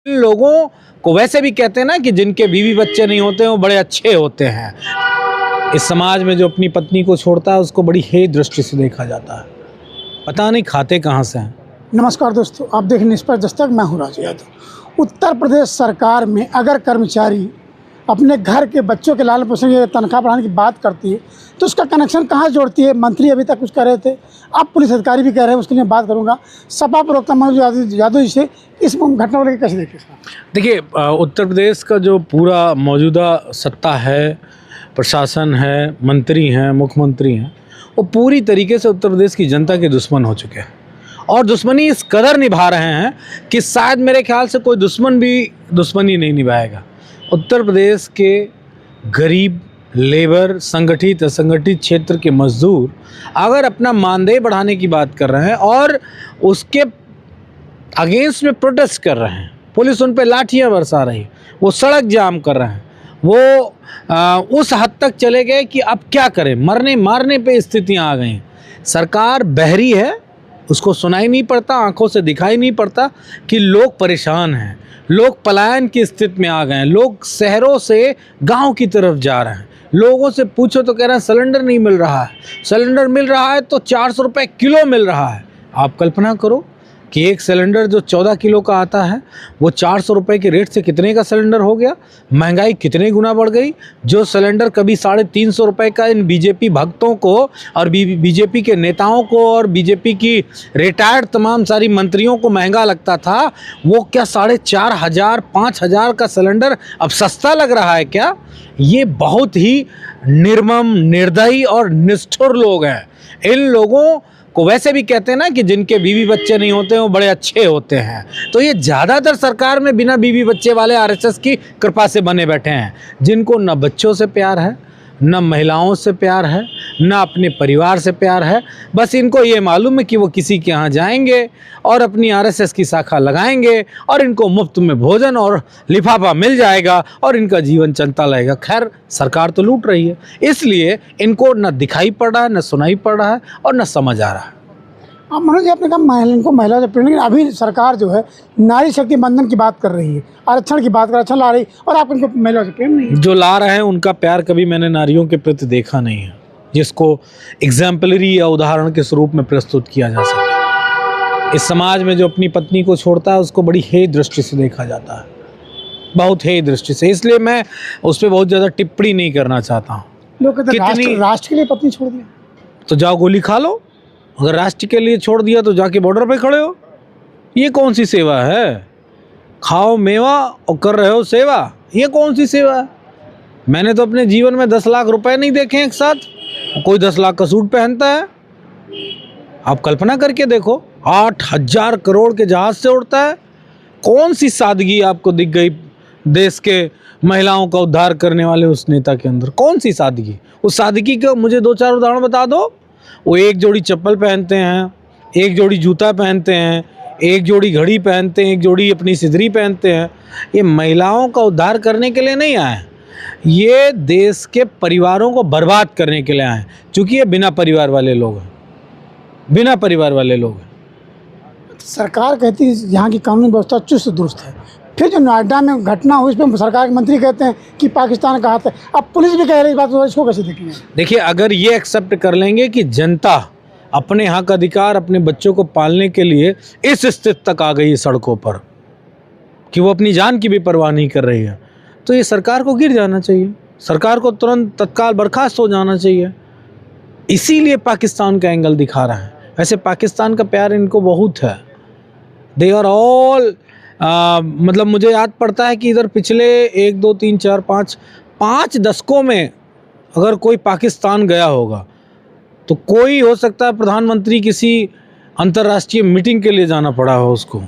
इन लोगों को वैसे भी कहते हैं ना कि जिनके बीवी बच्चे नहीं होते वो बड़े अच्छे होते हैं। इस समाज में जो अपनी पत्नी को छोड़ता है उसको बड़ी हेय दृष्टि से देखा जाता है। पता नहीं खाते कहाँ से हैं। नमस्कार दोस्तों, आप देख निष्पक्ष दस्तक, मैं हूं राजू यादव। उत्तर प्रदेश सरकार में अगर कर्मचारी अपने घर के बच्चों के लालन पोषण की तनख्वाह बढ़ाने की बात करती है तो उसका कनेक्शन कहाँ जोड़ती है। मंत्री अभी तक कुछ कह रहे थे, अब पुलिस अधिकारी भी कह रहे हैं, उसके लिए बात करूँगा। सपा प्रवक्ता मनोज यादव जी से इस घटना को लेकर कैसे देखिए। देखिए, उत्तर प्रदेश का जो पूरा मौजूदा सत्ता है, प्रशासन है, मंत्री हैं, मुख्यमंत्री हैं, वो पूरी तरीके से उत्तर प्रदेश की जनता के दुश्मन हो चुके हैं और दुश्मनी इस कदर निभा रहे हैं कि शायद मेरे ख्याल से कोई दुश्मन भी दुश्मनी नहीं निभाएगा। उत्तर प्रदेश के गरीब, लेबर, संगठित असंगठित क्षेत्र के मजदूर अगर अपना मानदेय बढ़ाने की बात कर रहे हैं और उसके अगेंस्ट में प्रोटेस्ट कर रहे हैं, पुलिस उन पर लाठियां बरसा रही, वो सड़क जाम कर रहे हैं, वो उस हद तक चले गए कि अब क्या करें, मरने मारने पे स्थितियां आ गई। सरकार बहरी है, उसको सुनाई नहीं पड़ता, आंखों से दिखाई नहीं पड़ता कि लोग परेशान हैं, लोग पलायन की स्थिति में आ गए हैं, लोग शहरों से गांव की तरफ जा रहे हैं। लोगों से पूछो तो कह रहे हैं सिलेंडर नहीं मिल रहा है, सिलेंडर मिल रहा है तो 400 रुपये किलो मिल रहा है। आप कल्पना करो कि एक सिलेंडर जो 14 किलो का आता है वो 400 रुपये के रेट से कितने का सिलेंडर हो गया। महंगाई कितने गुना बढ़ गई। जो सिलेंडर कभी 350 रुपये का इन बीजेपी भक्तों को और बीजेपी के नेताओं को और बीजेपी की रिटायर्ड तमाम सारी मंत्रियों को महंगा लगता था, वो क्या 4,500 5,000 का सिलेंडर अब सस्ता लग रहा है क्या। ये बहुत ही निर्मम, निर्दयी और निष्ठुर लोग हैं। इन लोगों को वैसे भी कहते हैं ना कि जिनके बीवी बच्चे नहीं होते वो बड़े अच्छे होते हैं। तो ये ज़्यादातर सरकार में बिना बीवी बच्चे वाले आरएसएस की कृपा से बने बैठे हैं, जिनको न बच्चों से प्यार है, न महिलाओं से प्यार है, न अपने परिवार से प्यार है। बस इनको ये मालूम है कि वो किसी के यहाँ जाएंगे और अपनी आरएसएस की शाखा लगाएंगे और इनको मुफ्त में भोजन और लिफाफा मिल जाएगा और इनका जीवन चलता रहेगा। खैर, सरकार तो लूट रही है, इसलिए इनको न दिखाई पड़ रहा है, न सुनाई पड़ रहा है और न समझ आ रहा है। अब मनोज जी, आपने कहा इनको महिला से प्रेम, लेकिन अभी सरकार जो है नारी शक्ति बंधन की बात कर रही है, आरक्षण की बात कर आरक्षण ला रही, और आप इनको महिला से प्रेम नहीं है। जो ला रहे हैं उनका प्यार कभी मैंने नारियों के प्रति देखा नहीं है जिसको एग्जाम्पलरी या उदाहरण के स्वरूप में प्रस्तुत किया जा सके। इस समाज में जो अपनी पत्नी को छोड़ता है उसको बड़ी हेय दृष्टि से देखा जाता है, बहुत हेय दृष्टि से। इसलिए मैं उस पर बहुत ज़्यादा टिप्पणी नहीं करना चाहता हूँ। लोग कहते हैं राष्ट्र के लिए पत्नी छोड़ दिया तो जाओ गोली खा लो। अगर राष्ट्र के लिए छोड़ दिया तो जाके बॉर्डर पे खड़े हो। ये कौन सी सेवा है? खाओ मेवा और कर रहे हो सेवा, ये कौन सी सेवा है? मैंने तो अपने जीवन में 10 लाख रुपए नहीं देखे एक साथ। कोई 10 लाख का सूट पहनता है? आप कल्पना करके देखो, 8,000 करोड़ के जहाज से उड़ता है। कौन सी सादगी आपको दिख गई देश के महिलाओं का उद्धार करने वाले उस नेता के अंदर? कौन सी सादगी? उस सादगी का मुझे 2-4 उदाहरण बता दो। वो एक जोड़ी चप्पल पहनते हैं, एक जोड़ी जूता पहनते हैं, एक जोड़ी घड़ी पहनते हैं, एक जोड़ी अपनी सिदरी पहनते हैं। ये महिलाओं का उद्धार करने के लिए नहीं आए, ये देश के परिवारों को बर्बाद करने के लिए आए, क्योंकि ये बिना परिवार वाले लोग हैं, बिना परिवार वाले लोग हैं। सरकार कहती है यहाँ की कानूनी व्यवस्था चुस्त दुरुस्त है, फिर जो नोएडा में घटना हुई इस पर सरकार के मंत्री कहते हैं कि पाकिस्तान का हाथ है। अब पुलिस भी कह रही बात, तो इसको कैसे देखेंगे? देखिए, अगर ये एक्सेप्ट कर लेंगे कि जनता अपने हक अधिकार, अपने बच्चों को पालने के लिए इस स्थिति तक आ गई है सड़कों पर कि वो अपनी जान की भी परवाह नहीं कर रही है, तो ये सरकार को गिर जाना चाहिए, सरकार को तुरंत तत्काल बर्खास्त हो जाना चाहिए। इसीलिए पाकिस्तान का एंगल दिखा रहा है। वैसे पाकिस्तान का प्यार इनको बहुत है। दे आर ऑल मतलब मुझे याद पड़ता है कि इधर पिछले 1 2 3 4 5 दशकों में अगर कोई पाकिस्तान गया होगा तो कोई हो सकता है प्रधानमंत्री किसी अंतर्राष्ट्रीय मीटिंग के लिए जाना पड़ा हो उसको।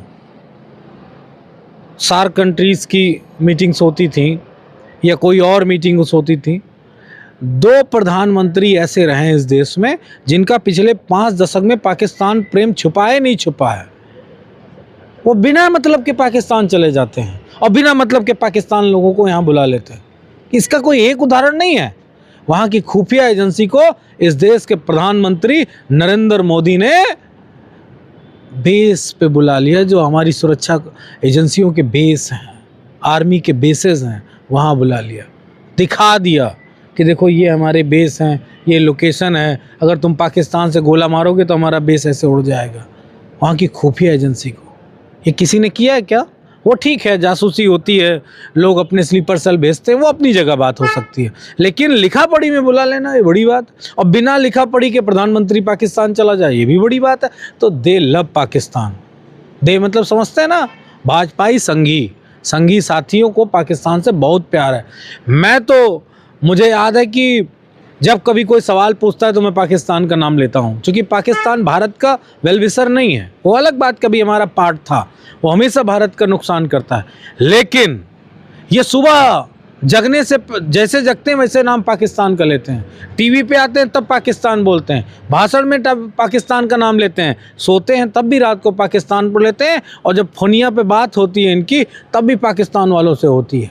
सार्क कंट्रीज़ की मीटिंग्स होती थी या कोई और मीटिंग्स होती थी। 2 प्रधानमंत्री ऐसे रहे हैं इस देश में जिनका पिछले 5 दशक में पाकिस्तान प्रेम छुपाए नहीं छुपा है। वो बिना मतलब के पाकिस्तान चले जाते हैं और बिना मतलब के पाकिस्तान लोगों को यहाँ बुला लेते हैं। इसका कोई एक उदाहरण नहीं है। वहाँ की खुफिया एजेंसी को इस देश के प्रधानमंत्री नरेंद्र मोदी ने बेस पे बुला लिया, जो हमारी सुरक्षा एजेंसियों के बेस हैं, आर्मी के बेसेस हैं, वहाँ बुला लिया, दिखा दिया कि देखो ये हमारे बेस हैं, ये लोकेशन है, अगर तुम पाकिस्तान से गोला मारोगे तो हमारा बेस ऐसे उड़ जाएगा। वहाँ की खुफिया एजेंसी को ये किसी ने किया है क्या? वो ठीक है, जासूसी होती है, लोग अपने स्लीपर सेल भेजते हैं, वो अपनी जगह बात हो सकती है, लेकिन लिखा पढ़ी में बुला लेना ये बड़ी बात। और बिना लिखा पढ़ी के प्रधानमंत्री पाकिस्तान चला जाए ये भी बड़ी बात है। तो दे लव पाकिस्तान, दे मतलब समझते हैं ना, भाजपाई संगी साथियों को पाकिस्तान से बहुत प्यार है। मैं तो, मुझे याद है कि जब कभी कोई सवाल पूछता है तो मैं पाकिस्तान का नाम लेता हूँ, क्योंकि पाकिस्तान भारत का वेलविशर नहीं है, वो अलग बात, कभी हमारा पार्ट था, वो हमेशा भारत का नुकसान करता है। लेकिन ये सुबह जगने से जैसे जगते हैं वैसे नाम पाकिस्तान का लेते हैं, टीवी पे आते हैं तब पाकिस्तान बोलते हैं, भाषण में तब पाकिस्तान का नाम लेते हैं, सोते हैं तब भी रात को पाकिस्तान पर लेते हैं, और जब फोनिया पे बात होती है इनकी तब भी पाकिस्तान वालों से होती है।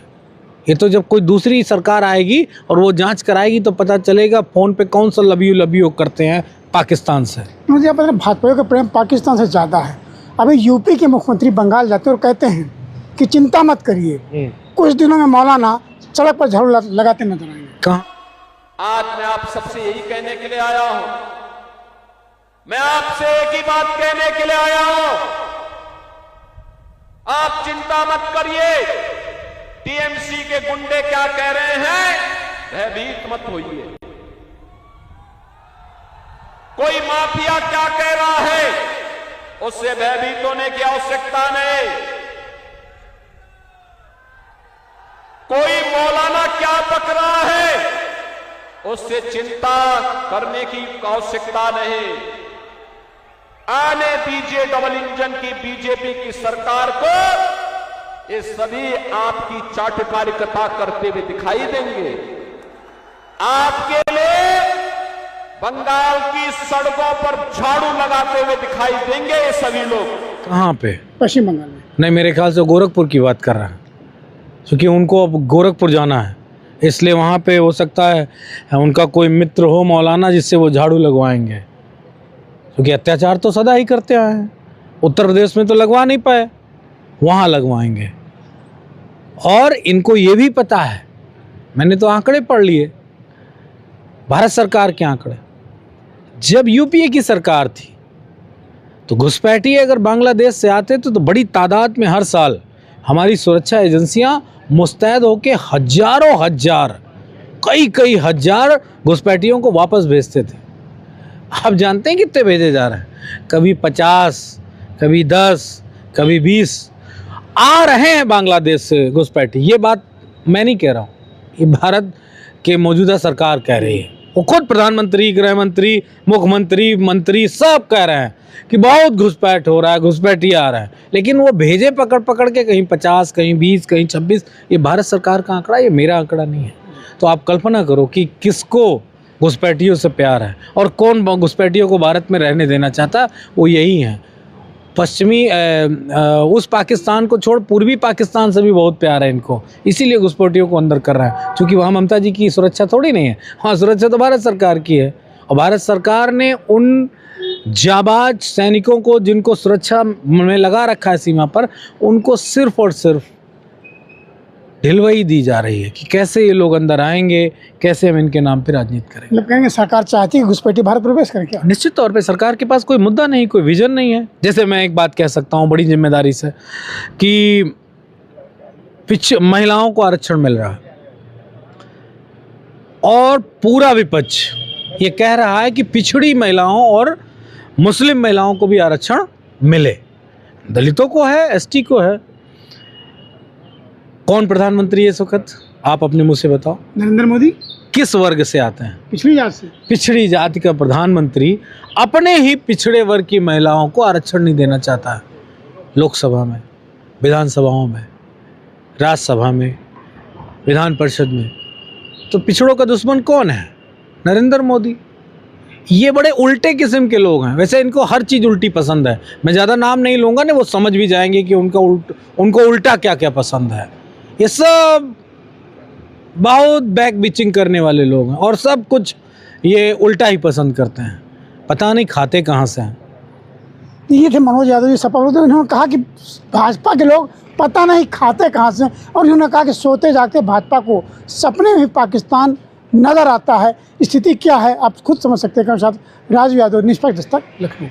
ये तो जब कोई दूसरी सरकार आएगी और वो जांच कराएगी तो पता चलेगा फ़ोन पे कौन सा लव यू करते हैं पाकिस्तान से। मुझे पता है भाजपा का प्रेम पाकिस्तान से ज़्यादा है। अभी यूपी के मुख्यमंत्री बंगाल जाते हैं और कहते हैं कि चिंता मत करिए, कुछ दिनों में मौलाना सड़क पर झाड़ू लगाते नजर आएंगे। कहाँ? आज मैं आप सबसे यही कहने के लिए आया हूं, मैं आपसे एक ही बात कहने के लिए आया हूं, आप चिंता मत करिए। टीएमसी के गुंडे क्या कह रहे हैं, भयभीत मत होइए। कोई माफिया क्या कह रहा है, उससे भयभीत होने की आवश्यकता नहीं। कोई मौलाना क्या बक रहा है, उससे चिंता करने की आवश्यकता नहीं। आने दीजिए डबल इंजन की बीजेपी की सरकार को, ये सभी आपकी चाटुकारिता करते हुए दिखाई देंगे। आपके लिए बंगाल की सड़कों पर झाड़ू लगाते हुए दिखाई देंगे ये सभी लोग। कहाँ पे? पश्चिम बंगाल में। नहीं, मेरे ख्याल से गोरखपुर की बात कर रहा है, क्योंकि उनको अब गोरखपुर जाना है, इसलिए वहाँ पे हो सकता है उनका कोई मित्र हो मौलाना जिससे वो झाड़ू लगवाएंगे, क्योंकि अत्याचार तो सदा ही करते आए हैं। उत्तर प्रदेश में तो लगवा नहीं पाए, वहाँ लगवाएंगे। और इनको ये भी पता है, मैंने तो आंकड़े पढ़ लिए, भारत सरकार के आंकड़े, जब यूपीए की सरकार थी तो घुसपैठिए अगर बांग्लादेश से आते तो बड़ी तादाद में हर साल हमारी सुरक्षा एजेंसियां मुस्तैद होकर हजार कई हजार घुसपैठियों को वापस भेजते थे। आप जानते हैं कितने भेजे जा रहे हैं? कभी 50, कभी 10, कभी 20 आ रहे हैं बांग्लादेश से घुसपैठी। ये बात मैं नहीं कह रहा हूँ, ये भारत के मौजूदा सरकार कह रही है। वो खुद प्रधानमंत्री, गृह मंत्री, मुख्यमंत्री, मंत्री सब कह रहे हैं कि बहुत घुसपैठ हो रहा है, घुसपैठी आ रहा है, लेकिन वो भेजे पकड़ के कहीं 50, कहीं 20, कहीं 26। ये भारत सरकार का आंकड़ा, ये मेरा आंकड़ा नहीं है। तो आप कल्पना करो कि किसको घुसपैठियों से प्यार है और कौन घुसपैठियों को भारत में रहने देना चाहता। वो यही है, पश्चिमी उस पाकिस्तान को छोड़ पूर्वी पाकिस्तान से भी बहुत प्यार है इनको, इसीलिए घुसपैठियों को अंदर कर रहा है, क्योंकि वहाँ ममता जी की सुरक्षा थोड़ी नहीं है, हाँ सुरक्षा तो भारत सरकार की है। और भारत सरकार ने उन जाबाज सैनिकों को जिनको सुरक्षा में लगा रखा है सीमा पर, उनको सिर्फ और सिर्फ ढिलवई दी जा रही है कि कैसे ये लोग अंदर आएंगे, कैसे हम इनके नाम पे राजनीति करेंगे। मतलब कहेंगे सरकार चाहती है घुसपैठी भारत प्रवेश करें क्या? निश्चित तौर पे सरकार के पास कोई मुद्दा नहीं, कोई विजन नहीं है। जैसे मैं एक बात कह सकता हूँ बड़ी जिम्मेदारी से कि महिलाओं को आरक्षण मिल रहा है और पूरा विपक्ष ये कह रहा है कि पिछड़ी महिलाओं और मुस्लिम महिलाओं को भी आरक्षण मिले, दलितों को है, एसटी को है। कौन प्रधानमंत्री है इस वक्त, आप अपने मुंह से बताओ? नरेंद्र मोदी। किस वर्ग से आते हैं? पिछड़ी जाति से। पिछड़ी जाति का प्रधानमंत्री अपने ही पिछड़े वर्ग की महिलाओं को आरक्षण नहीं देना चाहता है। लोकसभा में, विधानसभाओं में, राज्यसभा में, विधान परिषद में। तो पिछड़ों का दुश्मन कौन है? नरेंद्र मोदी। ये बड़े उल्टे किस्म के लोग हैं। वैसे इनको हर चीज़ उल्टी पसंद है, मैं ज़्यादा नाम नहीं लूँगा ना, वो समझ भी जाएंगे कि उनको उल्टा क्या क्या पसंद है। ये सब बहुत बैक बिचिंग करने वाले लोग हैं और सब कुछ ये उल्टा ही पसंद करते हैं, पता नहीं खाते कहाँ से हैं। ये थे मनोज यादव जी सपा प्रमुख। इन्होंने कहा कि भाजपा के लोग पता नहीं खाते कहाँ से, और इन्होंने कहा कि सोते जागते भाजपा को सपने में पाकिस्तान नज़र आता है। स्थिति क्या है आप खुद समझ सकते हैं। राजू यादव, निष्पक्ष दस्तक, लखनऊ।